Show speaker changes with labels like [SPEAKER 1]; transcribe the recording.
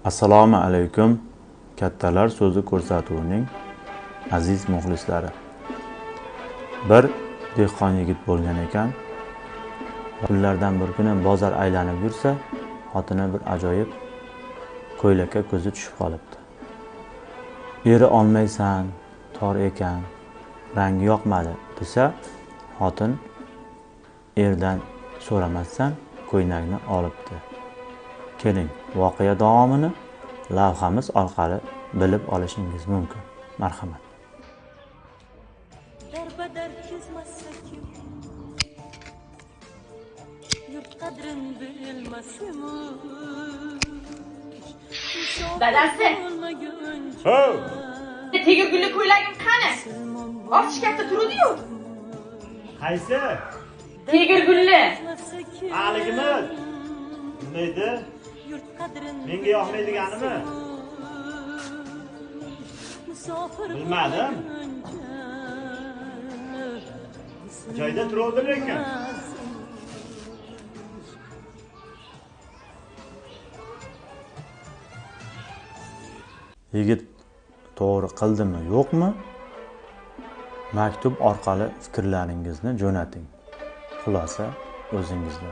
[SPEAKER 1] Assalomu alaykum. Kattalar so'zi ko'rsatuvining aziz muxlislari. Bir dehqon yigit bo'lgan ekan. Kunlardan bir kuni bozor aylanib yursa, xotini bir ajoyib ko'ylakka ko'zi tushib qolibdi. Eri olmaysan, tor ekan, rangi yoqmadi desa, xotin erdan so'ramasdan ko'ylakni olibdi. Keling, voqea davomini lavhamiz orqali bilib olishingiz mumkin. Marhamat.
[SPEAKER 2] Darbadar kezmasa kim, yurt qadrin bilmasimiz.
[SPEAKER 3] Dadasi.
[SPEAKER 1] Ho!
[SPEAKER 3] Tega gulli ko'ylagim qani? Ortish katta turdi-yu.
[SPEAKER 4] Qaysi?
[SPEAKER 3] Tegir gulli.
[SPEAKER 4] Haligimi? Nima? Menga yoqmaydiganimi? Bilmadim. Joyda turuvdi lekin.
[SPEAKER 1] Yigit to'g'ri qildimi, yo'qmi? Maktub orqali fikrlaringizni jo'nating. Xulosa o'zingizda.